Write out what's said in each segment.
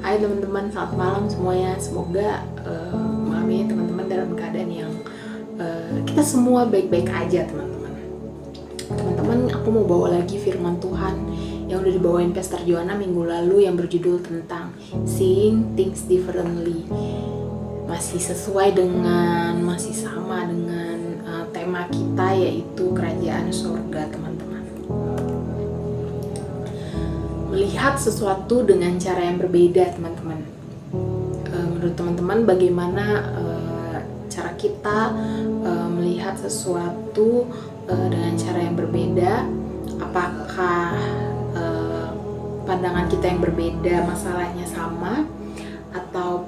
Hai teman-teman, selamat malam semuanya. Semoga malam ini teman-teman dalam keadaan yang kita semua baik-baik aja teman-teman. Teman-teman, aku mau bawa lagi firman Tuhan yang udah dibawain Pastor Joanna minggu lalu yang berjudul tentang Seeing Things Differently. Masih sesuai dengan, masih sama dengan tema kita, yaitu kerajaan surga teman-teman. Melihat sesuatu dengan cara yang berbeda teman-teman. Menurut teman-teman bagaimana cara kita melihat sesuatu dengan cara yang berbeda? Apakah pandangan kita yang berbeda masalahnya sama, atau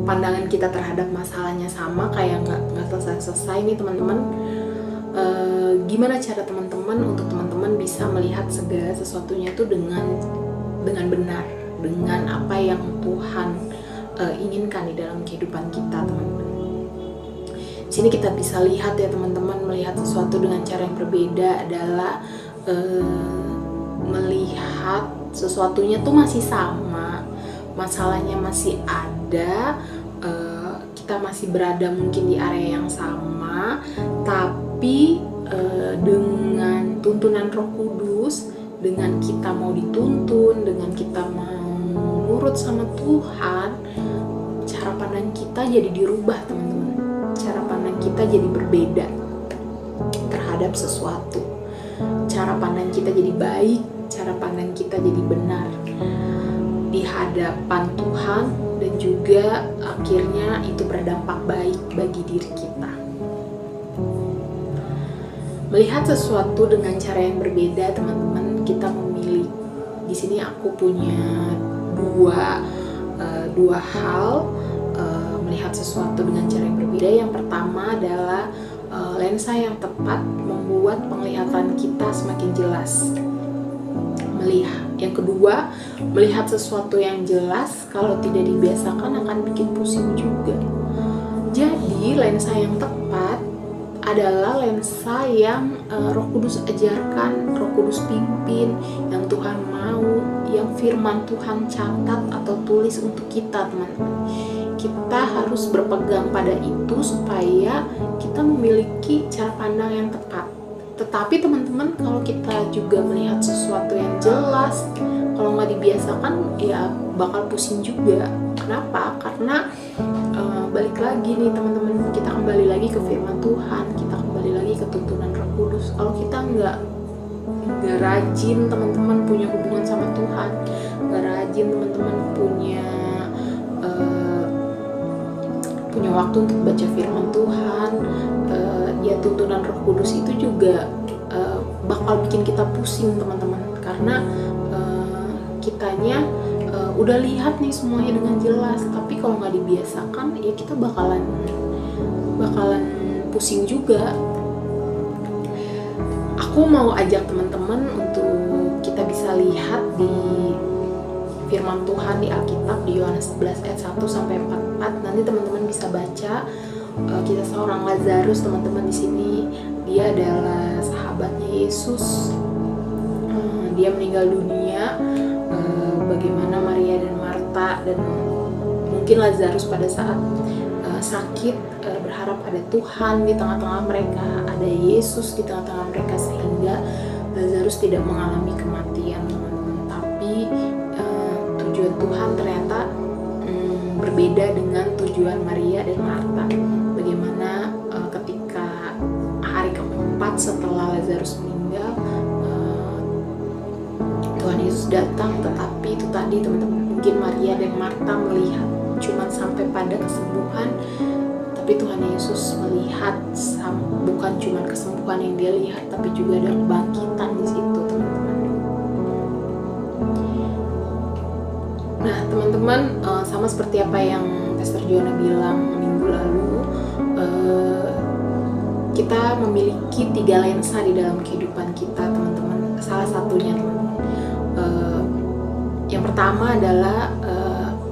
pandangan kita terhadap masalahnya sama kayak nggak selesai nih teman-teman? Gimana cara teman-teman untuk teman-teman bisa melihat segala sesuatunya itu dengan benar, dengan apa yang Tuhan inginkan di dalam kehidupan kita teman-teman. Sini kita bisa lihat ya teman-teman, melihat sesuatu dengan cara yang berbeda adalah melihat sesuatunya tuh masih sama, masalahnya masih ada, kita masih berada mungkin di area yang sama, tapi dengan tuntunan Roh Kudus, dengan kita mau dituntun, dengan kita mau nurut sama Tuhan, cara pandang kita jadi dirubah teman-teman. Cara pandang kita jadi berbeda terhadap sesuatu. Cara pandang kita jadi baik, cara pandang kita jadi benar di hadapan Tuhan, dan juga akhirnya itu berdampak baik bagi diri kita. Melihat sesuatu dengan cara yang berbeda teman-teman, kita memilih. Di sini aku punya dua hal melihat sesuatu dengan cara yang berbeda. Yang pertama adalah lensa yang tepat membuat penglihatan kita semakin jelas. Yang kedua, melihat sesuatu yang jelas kalau tidak dibiasakan akan bikin pusing juga. Jadi lensa yang tepat adalah lensa yang Roh Kudus ajarkan, Roh Kudus pimpin, yang Tuhan mau, yang firman Tuhan catat atau tulis untuk kita teman-teman. Kita harus berpegang pada itu supaya kita memiliki cara pandang yang tepat. Tetapi teman-teman, kalau kita juga melihat sesuatu yang jelas, kalau nggak dibiasakan ya bakal pusing juga. Kenapa? Karena balik lagi nih teman-teman, kita kembali lagi ke firman Tuhan, kita kembali lagi ke tuntunan Roh Kudus. Kalau kita nggak rajin teman-teman punya hubungan sama Tuhan, nggak rajin teman-teman punya waktu untuk baca firman Tuhan, ya tuntunan Roh Kudus itu juga bakal bikin kita pusing teman-teman, karena kitanya udah lihat nih semuanya dengan jelas, tapi kalau nggak dibiasakan ya kita bakalan pusing juga. Aku mau ajak teman-teman untuk kita bisa lihat di firman Tuhan di Alkitab di Yohanes 11 ayat 1 sampai 44. Nanti teman-teman bisa baca kisah seorang Lazarus teman-teman. Di sini dia adalah sahabatnya Yesus. Dia meninggal dunia. Bagaimana Maria dan Marta dan mungkin Lazarus pada saat sakit berharap ada Tuhan di tengah-tengah mereka, ada Yesus di tengah-tengah mereka, sehingga Lazarus tidak mengalami kematian teman-teman. Tapi tujuan Tuhan ternyata berbeda dengan tujuan Maria dan Marta. Bagaimana ketika hari keempat setelah Lazarus meninggal, Tuhan Yesus datang, tetapi itu tadi teman-teman, mungkin Maria dan Marta melihat cuma sampai pada kesembuhan, tapi Tuhan Yesus melihat bukan cuma kesembuhan yang dia lihat, tapi juga ada kebangkitan di situ teman-teman. Nah teman-teman, sama seperti apa yang Pastor Joanna bilang minggu lalu, kita memiliki 3 lensa di dalam kehidupan kita teman-teman. Salah satunya teman-teman, yang pertama adalah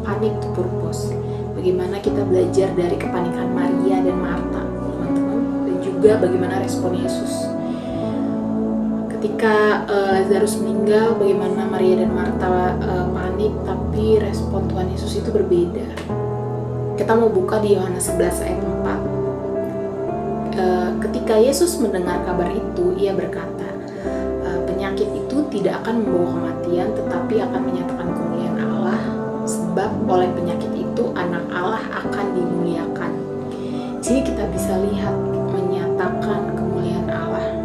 panic to purpose. Bagaimana kita belajar dari kepanikan Maria dan Marta teman-teman, dan juga bagaimana respon Yesus Ketika Lazarus meninggal, bagaimana Maria dan Marta panik, tapi respon Tuhan Yesus itu berbeda. Kita mau buka di Yohanes 11 ayat 4. Ketika Yesus mendengar kabar itu, ia berkata, penyakit itu tidak akan membawa kematian, tetapi akan menyatakan kemuliaan Allah, sebab oleh penyakit itu anak Allah akan dimuliakan. Di sini kita bisa lihat menyatakan kemuliaan Allah.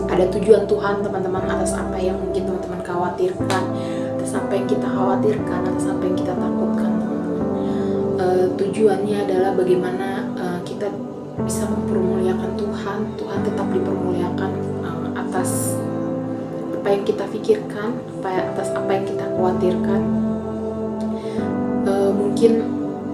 Ada tujuan Tuhan teman-teman atas apa yang mungkin teman-teman khawatirkan, atas apa yang kita khawatirkan, atas apa yang kita takutkan, teman-teman. Tujuannya adalah bagaimana kita bisa mempermuliakan Tuhan. Tuhan tetap dipermuliakan atas apa yang kita pikirkan, atas apa yang kita khawatirkan. Mungkin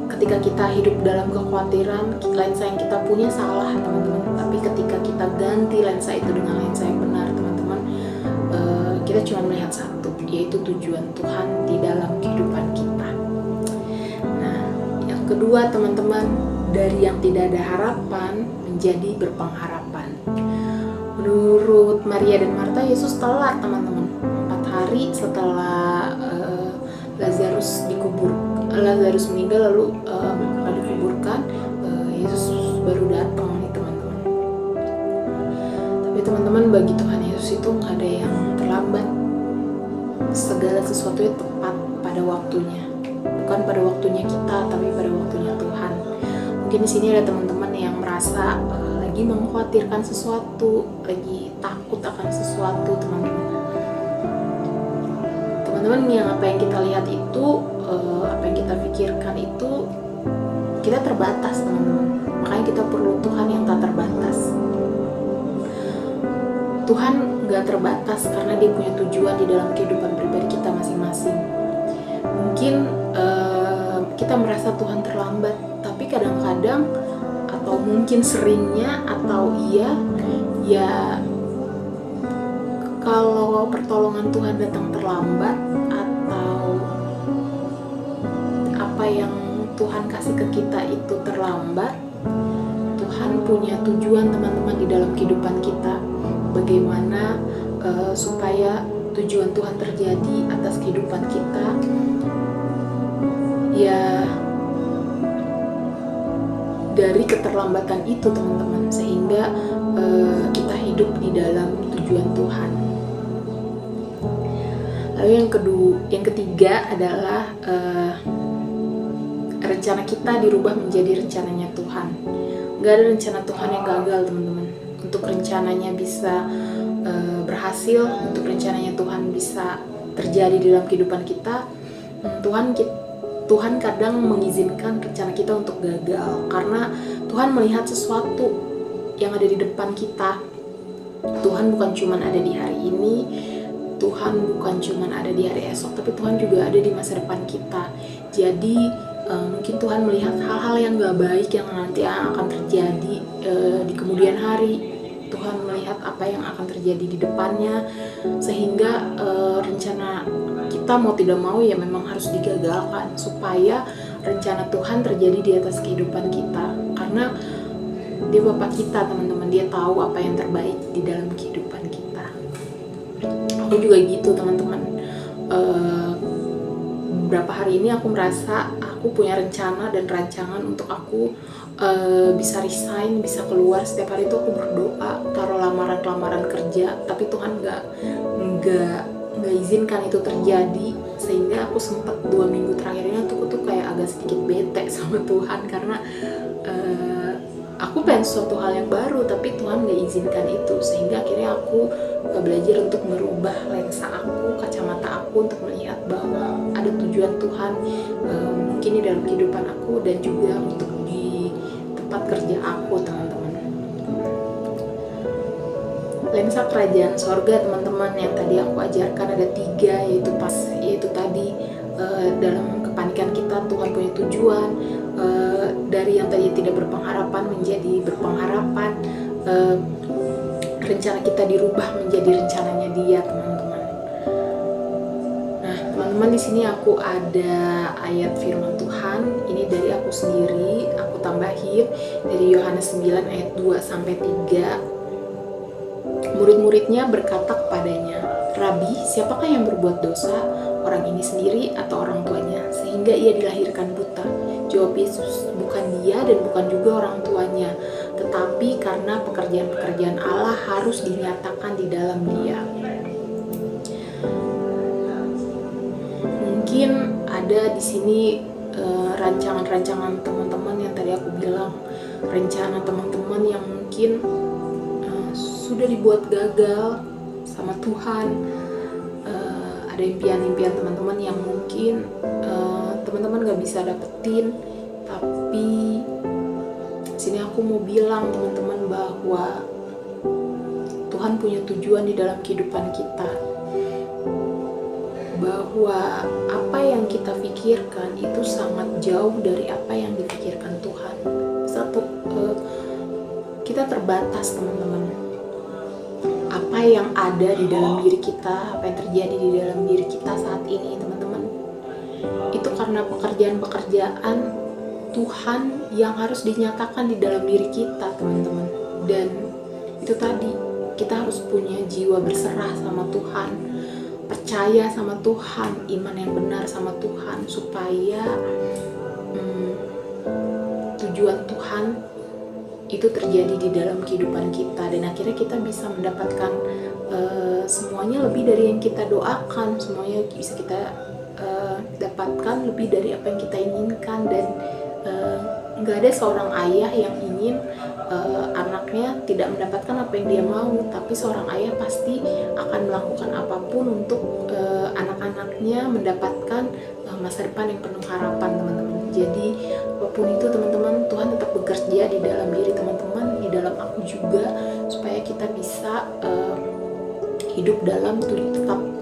ketika kita hidup dalam kekhawatiran, lensa yang kita punya salah, teman-teman. Tapi ketika kita ganti lensa itu dengan lensa yang benar, teman-teman, kita cuma melihat satu, yaitu tujuan Tuhan di dalam kehidupan kita. Nah, yang kedua, teman-teman, dari yang tidak ada harapan menjadi berpengharapan. Menurut Maria dan Marta, Yesus telat, teman-teman. 4 hari setelah Lazarus meninggal lalu dikuburkan, Yesus baru datang nih, teman-teman. Tapi teman-teman, bagi Tuhan Yesus itu nggak ada yang terlambat. Segala sesuatunya tepat pada waktunya, bukan pada waktunya kita, tapi pada waktunya Tuhan. Mungkin di sini ada teman-teman yang merasa lagi mengkhawatirkan sesuatu, lagi takut akan sesuatu, teman-teman. Teman-teman, yang apa yang kita lihat itu, apa yang kita pikirkan itu, kita terbatas, teman-teman. Makanya kita perlu Tuhan yang tak terbatas. Tuhan gak terbatas karena Dia punya tujuan di dalam kehidupan pribadi kita masing-masing. Mungkin kita merasa Tuhan terlambat, tapi kadang-kadang atau mungkin seringnya atau ya kalau pertolongan Tuhan datang terlambat atau apa yang Tuhan kasih ke kita itu terlambat, Tuhan punya tujuan, teman-teman, di dalam kehidupan kita. Bagaimana supaya tujuan Tuhan terjadi atas kehidupan kita, ya dari keterlambatan itu, teman-teman, sehingga kita hidup di dalam tujuan Tuhan. Lalu yang ketiga adalah rencana kita dirubah menjadi rencananya Tuhan. Gak ada rencana Tuhan yang gagal, teman-teman. Untuk rencananya bisa berhasil, untuk rencananya Tuhan bisa terjadi di dalam kehidupan kita, Tuhan kadang mengizinkan rencana kita untuk gagal karena Tuhan melihat sesuatu yang ada di depan kita. Tuhan bukan cuma ada di hari ini, Tuhan bukan cuma ada di hari esok, tapi Tuhan juga ada di masa depan kita. Jadi mungkin Tuhan melihat hal-hal yang gak baik yang nanti akan terjadi di kemudian hari. Tuhan melihat apa yang akan terjadi di depannya, sehingga rencana kita mau tidak mau ya memang harus digagalkan supaya rencana Tuhan terjadi di atas kehidupan kita. Karena Dia Bapa kita, teman-teman. Dia tahu apa yang terbaik di dalam kehidupan kita. Aku juga gitu, teman-teman. Beberapa hari ini aku merasa aku punya rencana dan rancangan untuk aku bisa resign, bisa keluar. Setiap hari itu aku berdoa, taruh lamaran kerja, tapi Tuhan nggak izinkan itu terjadi, sehingga aku sempat 2 minggu terakhir ini aku tuh kayak agak sedikit bete sama Tuhan karena aku pengen sesuatu hal yang baru, tapi Tuhan nggak izinkan itu, sehingga akhirnya aku belajar untuk merubah lensa aku, kacamata aku, untuk melihat bahwa ada tujuan Tuhan mungkin di dalam kehidupan aku dan juga untuk di tempat kerja aku, teman-teman. Lensa kerajaan sorga, teman-teman, yang tadi aku ajarkan ada 3, yaitu tadi dalam kepanikan kita Tuhan punya tujuan, dari yang tadi tidak berpengharapan menjadi berpengharapan, rencana kita dirubah menjadi rencananya Dia, teman-teman. Nah, teman-teman, di sini aku ada ayat firman Tuhan. Ini dari aku sendiri, aku tambahin dari Yohanes 9 ayat 2 sampai 3. Murid-muridnya berkata kepadanya, "Rabi, siapakah yang berbuat dosa, orang ini sendiri atau orang tuanya, sehingga ia dilahirkan buta?" Jawab Yesus, "Bukan dia dan bukan juga orang tuanya, tetapi karena pekerjaan-pekerjaan Allah harus dinyatakan di dalam dia." Mungkin ada di sini rancangan-rancangan teman-teman yang tadi aku bilang, rencana teman-teman yang mungkin sudah dibuat gagal sama Tuhan. Ada impian-impian teman-teman yang mungkin teman-teman gak bisa dapetin, tapi sini aku mau bilang teman-teman bahwa Tuhan punya tujuan di dalam kehidupan kita, bahwa apa yang kita pikirkan itu sangat jauh dari apa yang dipikirkan Tuhan. Kita terbatas teman-teman. Apa yang ada di dalam diri kita, apa yang terjadi di dalam diri kita saat ini teman-teman, itu karena pekerjaan-pekerjaan Tuhan yang harus dinyatakan di dalam diri kita teman-teman. Dan itu tadi, kita harus punya jiwa berserah sama Tuhan, percaya sama Tuhan, iman yang benar sama Tuhan, supaya tujuan Tuhan itu terjadi di dalam kehidupan kita, dan akhirnya kita bisa mendapatkan semuanya lebih dari yang kita doakan, semuanya bisa kita dapatkan lebih dari apa yang kita inginkan. Dan nggak ada seorang ayah yang ingin anaknya tidak mendapatkan apa yang dia mau, tapi seorang ayah pasti akan melakukan apapun untuk anak-anaknya mendapatkan masa depan yang penuh harapan teman-teman. Jadi apapun itu teman-teman, Tuhan tetap bekerja di dalam diri teman-teman, di dalam aku juga, supaya kita bisa hidup dalam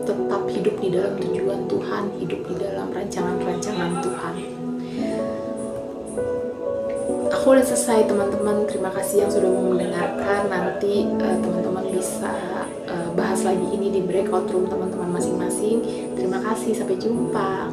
tetap hidup di dalam tujuan Tuhan, hidup di dalam rancangan-rancangan Tuhan. Aku udah selesai teman-teman, terima kasih yang sudah mau mendengarkan. Nanti teman-teman bisa bahas lagi ini di breakout room teman-teman masing-masing. Terima kasih, sampai jumpa.